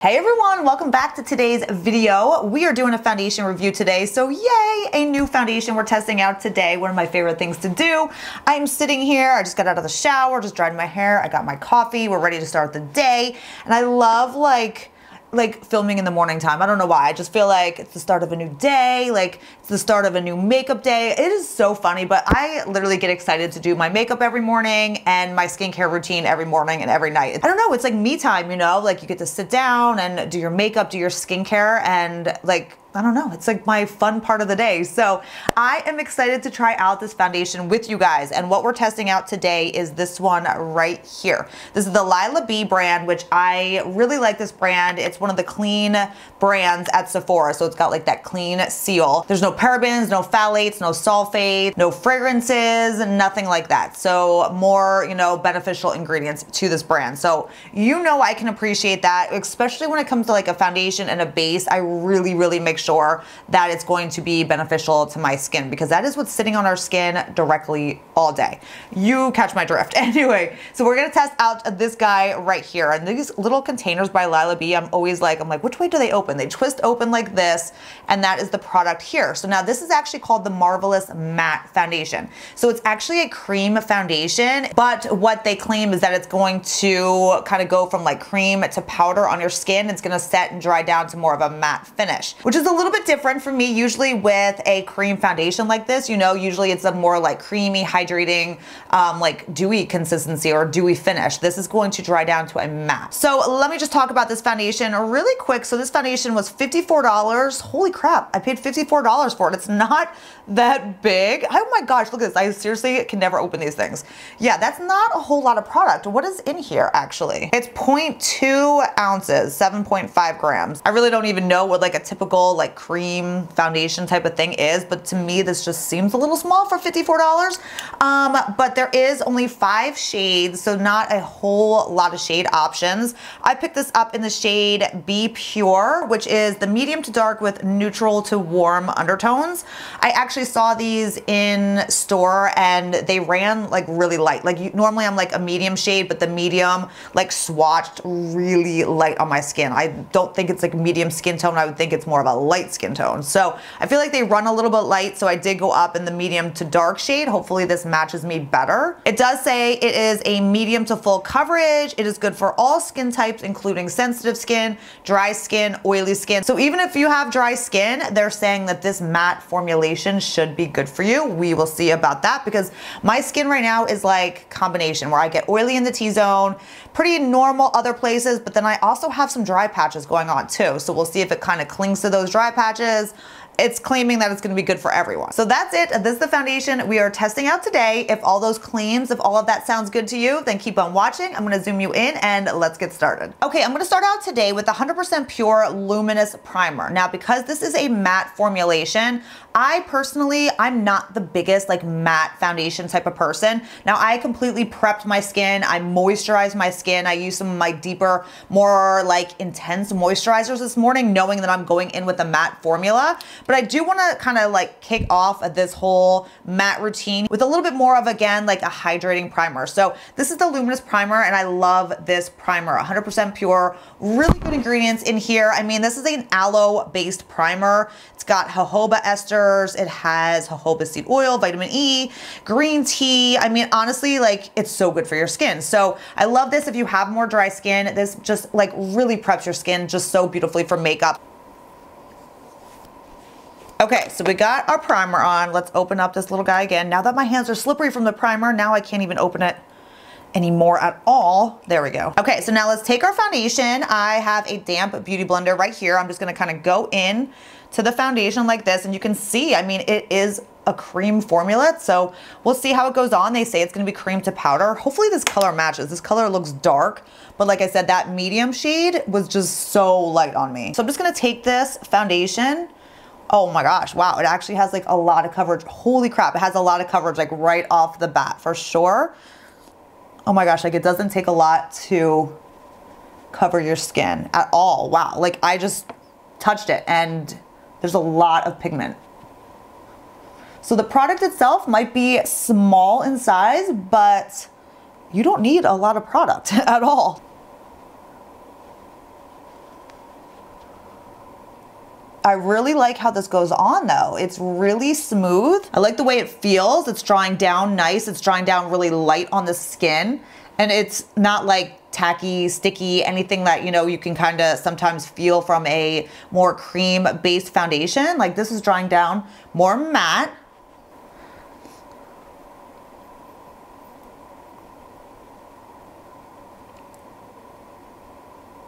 Hey everyone, welcome back to today's video. We are doing a foundation review today, so yay, a new foundation we're testing out today. One of my favorite things to do. I'm sitting here, I just got out of the shower, just dried my hair, I got my coffee, we're ready to start the day, and I love like filming in the morning time. I don't know why. I just feel like it's the start of a new day, like it's the start of a new makeup day. It is so funny, but I literally get excited to do my makeup every morning and my skincare routine every morning and every night. I don't know, it's like me time, you know? Like you get to sit down and do your makeup, do your skincare, and like, I don't know, it's like my fun part of the day. So I am excited to try out this foundation with you guys. And what we're testing out today is this one right here. This is the Lilah brand, which I really like this brand. It's one of the clean brands at Sephora. So it's got like that clean seal. There's no parabens, no phthalates, no sulfates, no fragrances, nothing like that. So more, you know, beneficial ingredients to this brand. So you know I can appreciate that, especially when it comes to like a foundation and a base. I really make sure that it's going to be beneficial to my skin because that is what's sitting on our skin directly all day. You catch my drift. Anyway, so we're gonna test out this guy right here. And these little containers by Lilah, I'm like, which way do they open? They twist open like this, and that is the product here. So now this is actually called the Marvelous Matte Foundation. So it's actually a cream foundation, but what they claim is that it's going to kind of go from like cream to powder on your skin. It's gonna set and dry down to more of a matte finish, which is a little bit different for me. Usually with a cream foundation like this, you know, usually it's a more like creamy, hydrating, like dewy consistency or dewy finish. This is going to dry down to a matte. So let me just talk about this foundation really quick. So this foundation was $54. Holy crap, I paid $54 for it. It's not that big. Oh my gosh, look at this. I seriously can never open these things. Yeah, that's not a whole lot of product. What is in here actually? It's 0.2 ounces, 7.5 grams. I really don't even know what like a typical like cream foundation type of thing is, but to me this just seems a little small for $54. But there is only 5 shades, so not a whole lot of shade options. I picked this up in the shade Be Pure, which is the medium to dark with neutral to warm undertones. I actually saw these in store and they ran like really light. Like normally I'm like a medium shade, but the medium like swatched really light on my skin. I don't think it's like medium skin tone. I would think it's more of a light skin tone. So I feel like they run a little bit light. So I did go up in the medium to dark shade. Hopefully this matches me better. It does say it is a medium to full coverage. It is good for all skin types, including sensitive skin, dry skin, oily skin. So even if you have dry skin, they're saying that this matte formulation should be good for you. We will see about that because my skin right now is like combination where I get oily in the T-zone, pretty normal other places, but then I also have some dry patches going on too. So we'll see if it kind of clings to those dry patches. It's claiming that it's going to be good for everyone. So that's it. This is the foundation we are testing out today. If all those claims, if all of that sounds good to you, then keep on watching. I'm going to zoom you in and let's get started. Okay, I'm going to start out today with the 100% Pure Luminous Primer. Now, because this is a matte formulation, I'm not the biggest like matte foundation type of person. Now, I completely prepped my skin. I moisturized my skin. I used some of my deeper, more like intense moisturizers this morning, knowing that I'm going in with a matte formula. But I do want to kind of like kick off this whole matte routine with a little bit more of, again, like a hydrating primer. So this is the Luminous Primer and I love this primer, 100% pure, really good ingredients in here. I mean, this is an aloe based primer. It's got jojoba esters. It has jojoba seed oil, vitamin E, green tea. I mean, honestly, like it's so good for your skin. So I love this. If you have more dry skin, this just like really preps your skin just so beautifully for makeup. Okay, so we got our primer on. Let's open up this little guy again. Now that my hands are slippery from the primer, now I can't even open it anymore at all. There we go. Okay, so now let's take our foundation. I have a damp beauty blender right here. I'm just gonna kind of go in to the foundation like this, and you can see, I mean, it is a cream formula, so we'll see how it goes on. They say it's gonna be cream to powder. Hopefully this color matches. This color looks dark, but like I said, that medium shade was just so light on me. So I'm just gonna take this foundation. Oh my gosh, wow, it actually has like a lot of coverage. Holy crap, it has a lot of coverage like right off the bat for sure. Oh my gosh, like it doesn't take a lot to cover your skin at all. Wow, like I just touched it and there's a lot of pigment. So the product itself might be small in size, but you don't need a lot of product at all. I really like how this goes on though. It's really smooth. I like the way it feels. It's drying down nice. It's drying down really light on the skin. And it's not like tacky, sticky, anything that, you know, you can kind of sometimes feel from a more cream based foundation. Like this is drying down more matte.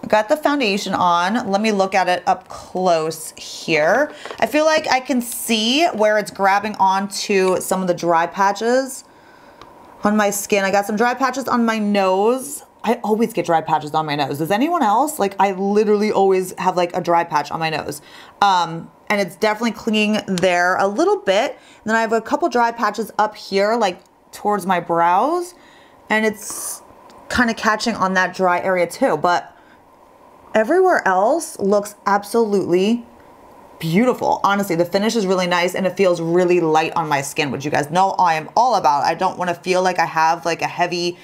Got the foundation on. Let me look at it up close here. I feel like I can see where it's grabbing onto some of the dry patches on my skin. I got some dry patches on my nose. I always get dry patches on my nose. Does anyone else? Like I literally always have like a dry patch on my nose. And it's definitely clinging there a little bit. And then I have a couple dry patches up here, like towards my brows. And it's kind of catching on that dry area too. But everywhere else looks absolutely beautiful. Honestly, the finish is really nice and it feels really light on my skin, which you guys know I am all about. I don't want to feel like I have like a heavy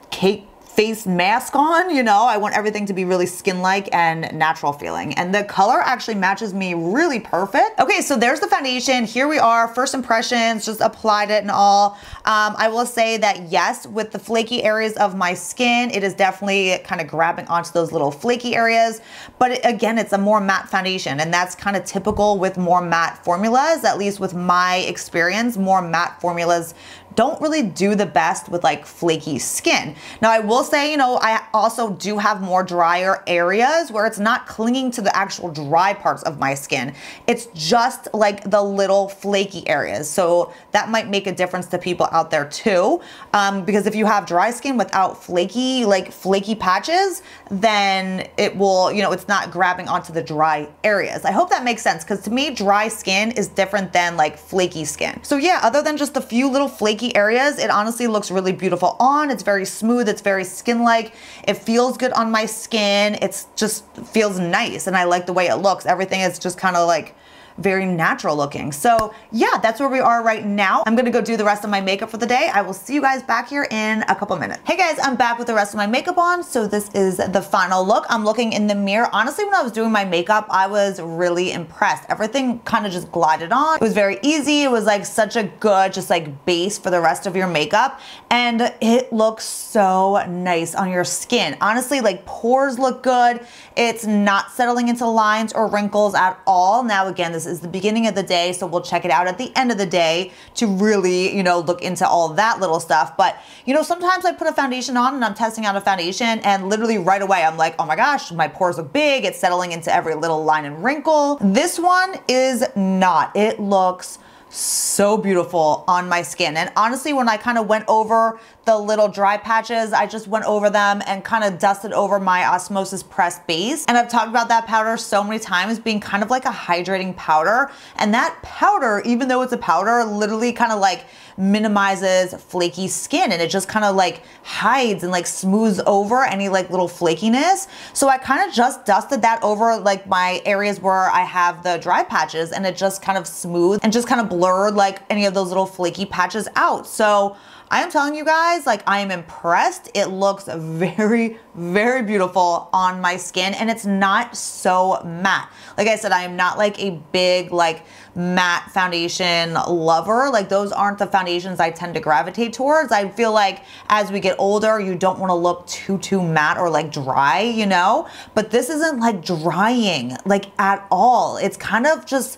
cake face mask on, you know. I want everything to be really skin-like and natural feeling. And the color actually matches me really perfect. Okay, so there's the foundation. Here we are, first impressions, just applied it and all. I will say that yes, with the flaky areas of my skin, it is definitely kind of grabbing onto those little flaky areas. But again, it's a more matte foundation, and that's kind of typical with more matte formulas, at least with my experience. More matte formulas don't really do the best with like flaky skin. Now I will say, you know, I also do have more drier areas where it's not clinging to the actual dry parts of my skin. It's just like the little flaky areas. So that might make a difference to people out there too. Because if you have dry skin without flaky patches, then it will, you know, it's not grabbing onto the dry areas. I hope that makes sense, because to me, dry skin is different than like flaky skin. So yeah, other than just a few little flaky areas, it honestly looks really beautiful on. It's very smooth. It's very skin-like. It feels good on my skin. It's just feels nice, and I like the way it looks. Everything is just kind of like very natural looking. So yeah, that's where we are right now. I'm gonna go do the rest of my makeup for the day. I will see you guys back here in a couple minutes. Hey guys, I'm back with the rest of my makeup on. So this is the final look. I'm looking in the mirror. Honestly, when I was doing my makeup, I was really impressed. Everything kind of just glided on. It was very easy. It was like such a good, just like base for the rest of your makeup. And it looks so nice on your skin. Honestly, like pores look good. It's not settling into lines or wrinkles at all. Now, again, this is the beginning of the day, so we'll check it out at the end of the day to really, you know, look into all that little stuff. But, you know, sometimes I put a foundation on and I'm testing out a foundation, and literally right away I'm like, oh my gosh, my pores look big. It's settling into every little line and wrinkle. This one is not. It looks so beautiful on my skin. And honestly, when I kind of went over the little dry patches, I just went over them and kind of dusted over my Osmosis Press base. And I've talked about that powder so many times being kind of like a hydrating powder. And that powder, even though it's a powder, literally kind of like minimizes flaky skin, and it just kind of like hides and like smooths over any like little flakiness. So I kind of just dusted that over like my areas where I have the dry patches, and it just kind of smoothed and just kind of blurred like any of those little flaky patches out. So I am telling you guys, like, I am impressed. It looks very, very beautiful on my skin, and it's not so matte. Like I said, I am not like a big like matte foundation lover. Like those aren't the foundations I tend to gravitate towards. I feel like as we get older, you don't want to look too matte or like dry, you know? But this isn't like drying like at all. It's kind of just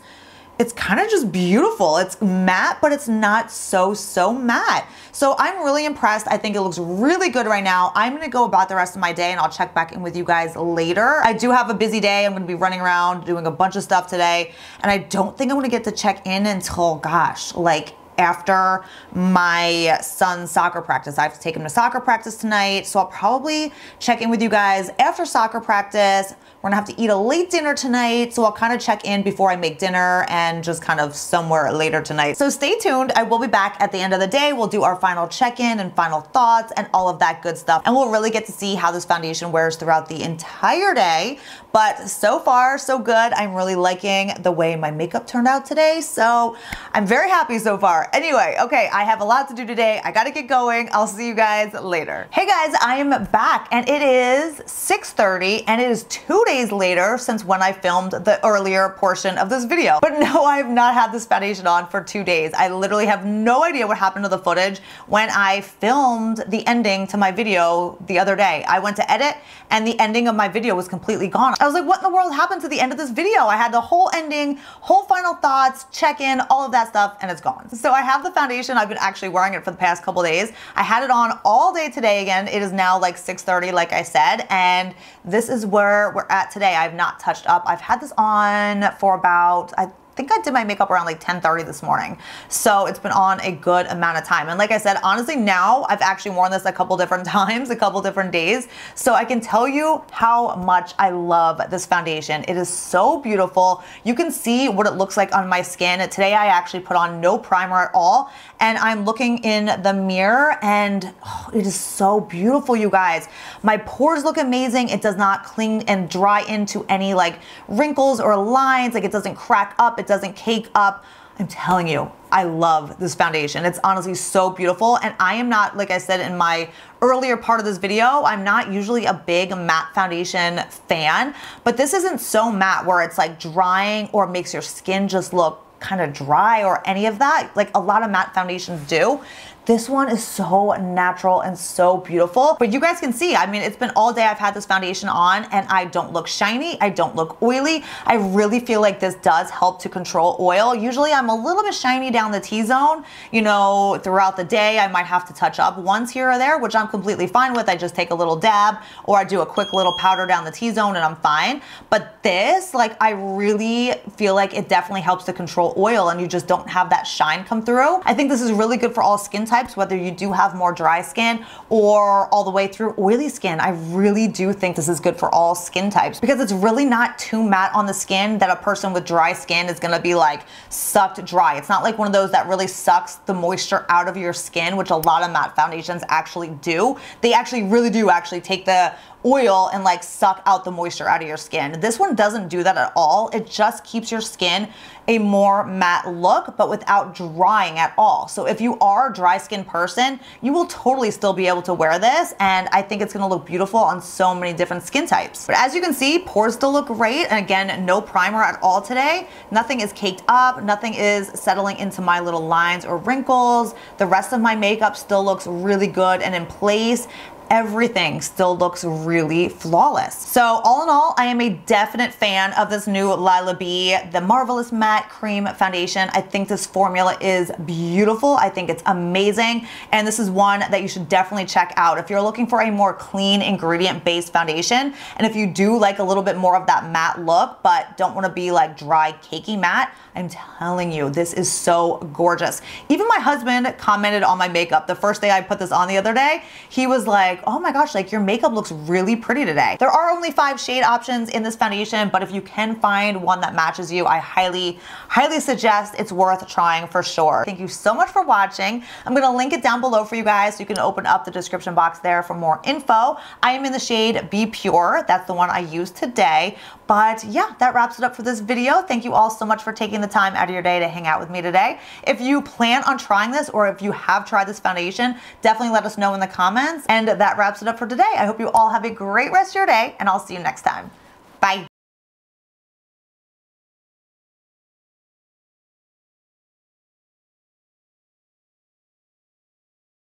beautiful. It's matte, but it's not so matte. So I'm really impressed. I think it looks really good right now. I'm gonna go about the rest of my day, and I'll check back in with you guys later. I do have a busy day. I'm gonna be running around doing a bunch of stuff today, and I don't think I'm gonna get to check in until, gosh, like after my son's soccer practice. I have to take him to soccer practice tonight, so I'll probably check in with you guys after soccer practice. We're gonna have to eat a late dinner tonight, so I'll kind of check in before I make dinner and just kind of somewhere later tonight. So stay tuned. I will be back at the end of the day. We'll do our final check-in and final thoughts and all of that good stuff. And we'll really get to see how this foundation wears throughout the entire day. But so far, so good. I'm really liking the way my makeup turned out today. So I'm very happy so far. Anyway, okay, I have a lot to do today. I gotta get going. I'll see you guys later. Hey guys, I am back, and it is 6:30, and it is 2 days days later since when I filmed the earlier portion of this video. But no, I have not had this foundation on for 2 days. I literally have no idea what happened to the footage when I filmed the ending to my video the other day. I went to edit and the ending of my video was completely gone. I was like, what in the world happened to the end of this video? I had the whole ending, whole final thoughts, check-in, all of that stuff, and it's gone. So I have the foundation. I've been actually wearing it for the past couple days. I had it on all day today again. It is now like 6:30, like I said, and this is where we're at today. I've not touched up. I've had this on for about, I think I did my makeup around like 10:30 this morning. So it's been on a good amount of time. And like I said, honestly, now I've actually worn this a couple different times, a couple different days. So I can tell you how much I love this foundation. It is so beautiful. You can see what it looks like on my skin. Today I actually put on no primer at all. And I'm looking in the mirror and it is so beautiful, you guys. My pores look amazing. It does not cling and dry into any like wrinkles or lines. Like it doesn't crack up. It doesn't cake up. I'm telling you, I love this foundation. It's honestly so beautiful. And I am not, like I said in my earlier part of this video, I'm not usually a big matte foundation fan, but this isn't so matte where it's like drying or makes your skin just look kind of dry or any of that, like a lot of matte foundations do. This one is so natural and so beautiful. But you guys can see, I mean, it's been all day I've had this foundation on and I don't look shiny. I don't look oily. I really feel like this does help to control oil. Usually I'm a little bit shiny down the T-zone. You know, throughout the day, I might have to touch up once here or there, which I'm completely fine with. I just take a little dab or I do a quick little powder down the T-zone and I'm fine. But this, like, I really feel like it definitely helps to control oil and you just don't have that shine come through. I think this is really good for all skin types, whether you do have more dry skin or all the way through oily skin. I really do think this is good for all skin types because it's really not too matte on the skin that a person with dry skin is gonna be like sucked dry. It's not like one of those that really sucks the moisture out of your skin, which a lot of matte foundations actually do. They actually really do actually take the oil and like suck out the moisture out of your skin. This one doesn't do that at all. It just keeps your skin a more matte look, but without drying at all. So if you are a dry skin person, you will totally still be able to wear this. And I think it's gonna look beautiful on so many different skin types. But as you can see, pores still look great. And again, no primer at all today. Nothing is caked up. Nothing is settling into my little lines or wrinkles. The rest of my makeup still looks really good and in place. Everything still looks really flawless. So all in all, I am a definite fan of this new Lilah B, the Marvelous Matte Cream Foundation. I think this formula is beautiful. I think it's amazing. And this is one that you should definitely check out if you're looking for a more clean ingredient-based foundation. And if you do like a little bit more of that matte look, but don't want to be like dry, cakey matte, I'm telling you, this is so gorgeous. Even my husband commented on my makeup the first day I put this on the other day. He was like, oh my gosh, like your makeup looks really pretty today. There are only 5 shade options in this foundation, but if you can find one that matches you, I highly suggest it's worth trying for sure. Thank you so much for watching. I'm gonna link it down below for you guys so you can open up the description box there for more info. I am in the shade Be Pure. That's the one I used today. But yeah, that wraps it up for this video. Thank you all so much for taking the time out of your day to hang out with me today. If you plan on trying this or if you have tried this foundation, definitely let us know in the comments. And that wraps it up for today. I hope you all have a great rest of your day and I'll see you next time. Bye.